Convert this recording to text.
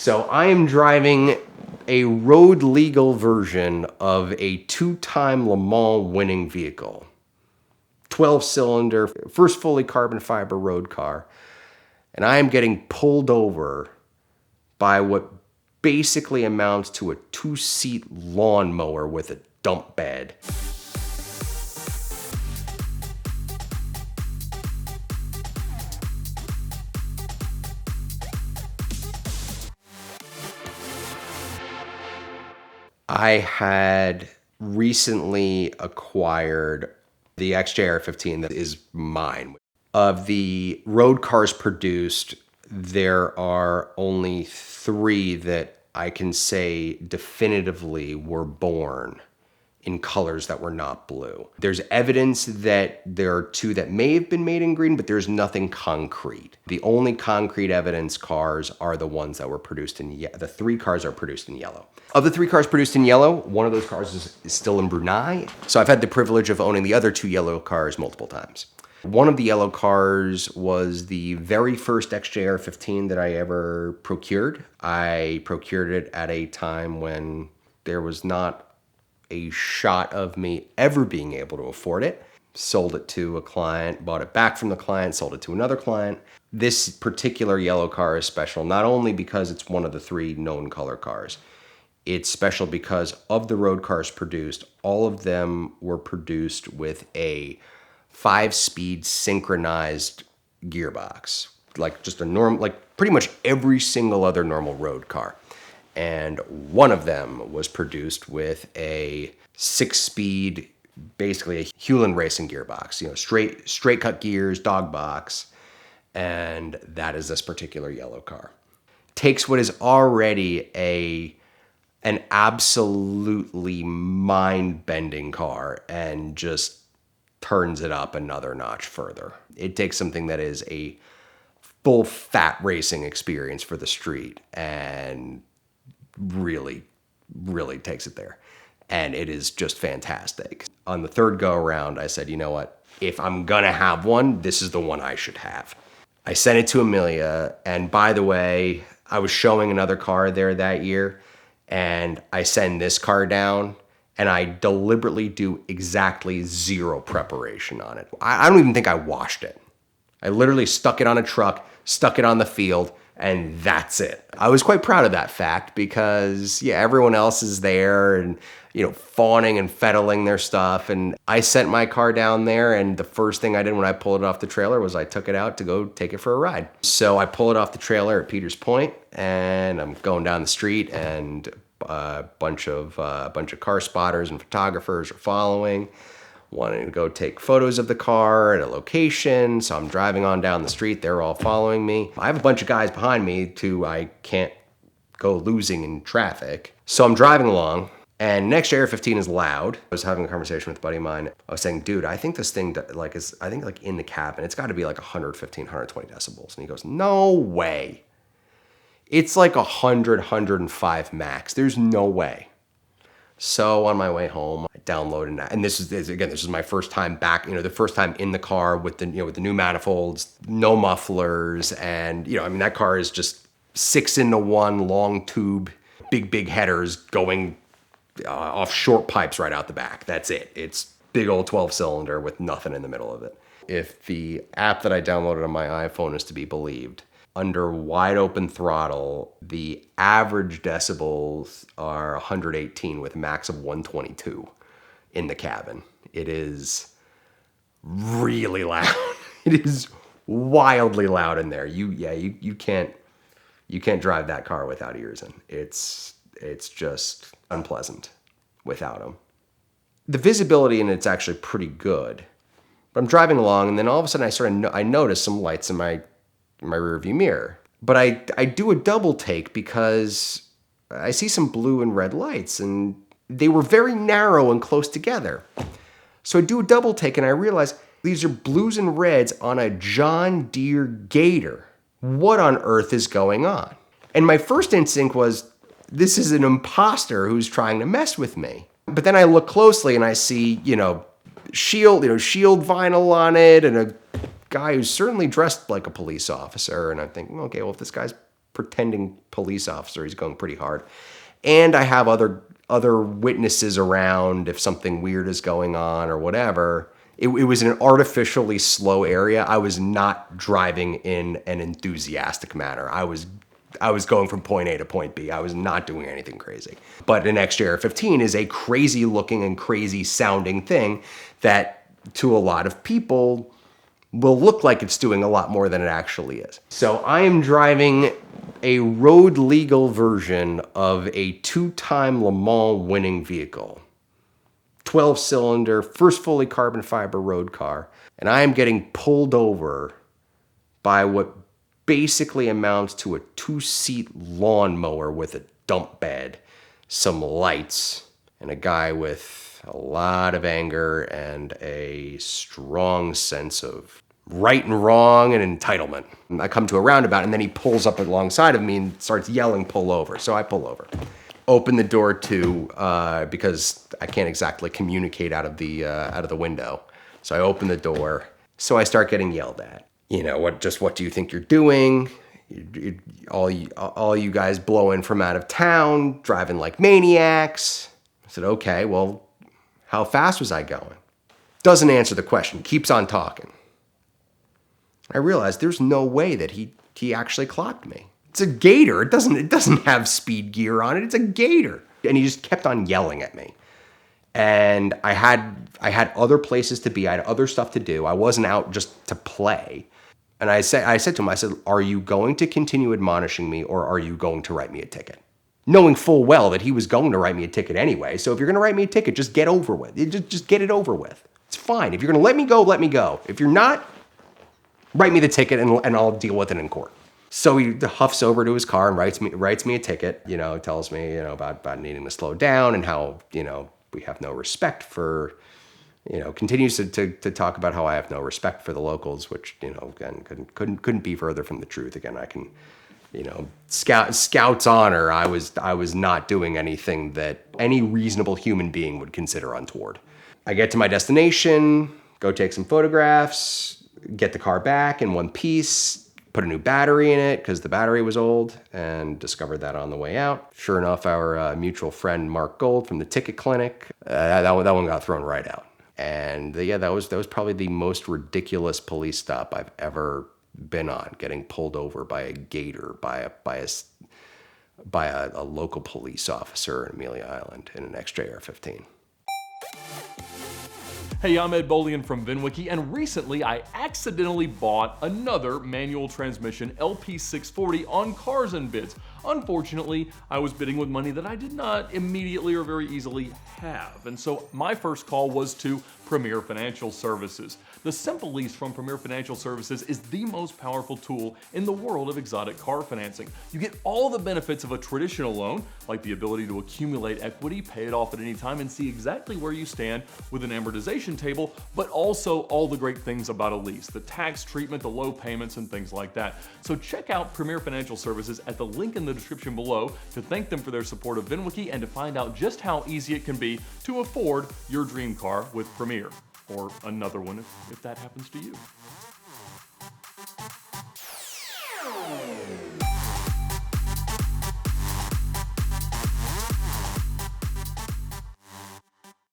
So I am driving a road legal version of a 2-time Le Mans winning vehicle. 12-cylinder, first fully carbon fiber road car. And I am getting pulled over by what basically amounts to a 2-seat lawnmower with a dump bed. I had recently acquired the XJR-15 that is mine. Of the road cars produced, there are only 3 that I can say definitively were born in colors that were not blue. There's evidence that there are 2 that may have been made in green, but there's nothing concrete. The only concrete evidence cars are the ones that were produced in yellow. The 3 cars are produced in yellow. Of the 3 cars produced in yellow, one of those cars is still in Brunei. So I've had the privilege of owning the other 2 yellow cars multiple times. One of the yellow cars was the very first XJR-15 that I ever procured. I procured it at a time when there was not a shot of me ever being able to afford it. Sold it to a client, bought it back from the client, sold it to another client. This particular yellow car is special, not only because it's one of the 3 known color cars. It's special because of the road cars produced, all of them were produced with a 5-speed synchronized gearbox. Like just a normal, like pretty much every single other normal road car. And one of them was produced with a 6-speed, basically a Hewland racing gearbox, you know, straight cut gears, dog box, and that is this particular yellow car. Takes what is already an absolutely mind-bending car and just turns it up another notch further. It takes something that is a full fat racing experience for the street and really takes it there. And it is just fantastic. On the 3rd go around, I said, you know what? If I'm gonna have one, this is the one I should have. I sent it to Amelia, and by the way, I was showing another car there that year, and I send this car down, and I deliberately do exactly 0 preparation on it. I don't even think I washed it. I literally stuck it on a truck, stuck it on the field, and that's it. I was quite proud of that fact because, yeah, everyone else is there and, you know, fawning and fettling their stuff. And I sent my car down there, and the first thing I did when I pulled it off the trailer was I took it out to go take it for a ride. So I pull it off the trailer at Peters Point, and I'm going down the street, and a bunch of car spotters and photographers are following, wanting to go take photos of the car at a location. So I'm driving on down the street. They're all following me. I have a bunch of guys behind me too. I can't go losing in traffic. So I'm driving along, and next XJR-15 is loud. I was having a conversation with a buddy of mine. I was saying, dude, I think this thing is in the cabin, it's got to be like 115, 120 decibels. And he goes, no way. It's like 100, 105 max. There's no way. So on my way home, I downloaded that. And this is my first time back, you know, the first time in the car with the new manifolds, no mufflers. And, you know, I mean, that car is just 6-into-1 long tube, big headers going off short pipes right out the back. That's it. It's big old 12-cylinder with nothing in the middle of it. If the app that I downloaded on my iPhone is to be believed, under wide open throttle, the average decibels are 118 with a max of 122 in the cabin. It is really loud. It is wildly loud in there. You can't drive that car without ears in. It's just unpleasant without them. The visibility in it's actually pretty good. But I'm driving along, and then all of a sudden I notice some lights in my rearview mirror. But I do a double take because I see some blue and red lights, and they were very narrow and close together. So I do a double take, and I realize these are blues and reds on a John Deere Gator. What on earth is going on? And my first instinct was, this is an imposter who's trying to mess with me. But then I look closely and I see, shield vinyl on it, and a guy who's certainly dressed like a police officer. And I think, okay, well, if this guy's pretending police officer. He's going pretty hard. And I have other witnesses around if something weird is going on or whatever. It was an artificially slow area. I was not driving in an enthusiastic manner. I was going from point A to point B. I was not doing anything crazy. But an XJR-15 is a crazy looking and crazy sounding thing that to a lot of people will look like it's doing a lot more than it actually is. So I am driving a road legal version of a 2-time Le Mans winning vehicle. 12-cylinder, first fully carbon fiber road car. And I am getting pulled over by what basically amounts to a 2-seat lawnmower with a dump bed, some lights, and a guy with a lot of anger and a strong sense of right and wrong and entitlement. I come to a roundabout and then he pulls up alongside of me and starts yelling, "Pull over." So I pull over. Open the door because I can't exactly communicate out of the window. So I open the door. So I start getting yelled at. You know, what do you think you're doing? All you guys blowing from out of town, driving like maniacs. I said, okay, well, how fast was I going? Doesn't answer the question, keeps on talking. I realized there's no way that he actually clocked me. It's a Gator. It doesn't have speed gear on it. It's a Gator. And he just kept on yelling at me. And I had other places to be. I had other stuff to do. I wasn't out just to play. And I said to him, I said, "Are you going to continue admonishing me or are you going to write me a ticket?" Knowing full well that he was going to write me a ticket anyway. So if you're going to write me a ticket, just get over with. Just get it over with. It's fine. If you're going to let me go, let me go. If you're not, write me the ticket and I'll deal with it in court. So he huffs over to his car and writes me a ticket, tells me, about needing to slow down and how, we have no respect for, continues to talk about how I have no respect for the locals, which, again, couldn't be further from the truth. Again, I can, Scout's honor, I was not doing anything that any reasonable human being would consider untoward. I get to my destination, go take some photographs, get the car back in one piece, put a new battery in it because the battery was old, and discovered that on the way out. Sure enough, our mutual friend Mark Gold from the ticket clinic, that one got thrown right out. And yeah, that was probably the most ridiculous police stop I've ever been on. Getting pulled over by a Gator, by a local police officer in Amelia Island in an XJR-15. Hey, I'm Ed Bolian from VINwiki, and recently I accidentally bought another manual transmission LP640 on Cars and Bids. Unfortunately, I was bidding with money that I did not immediately or very easily have, and so my first call was to Premier Financial Services. The simple lease from Premier Financial Services is the most powerful tool in the world of exotic car financing. You get all the benefits of a traditional loan, like the ability to accumulate equity, pay it off at any time, and see exactly where you stand with an amortization table, but also all the great things about a lease, the tax treatment, the low payments, and things like that. So check out Premier Financial Services at the link in the description below to thank them for their support of VINwiki and to find out just how easy it can be to afford your dream car with Premier, or another one if that happens to you.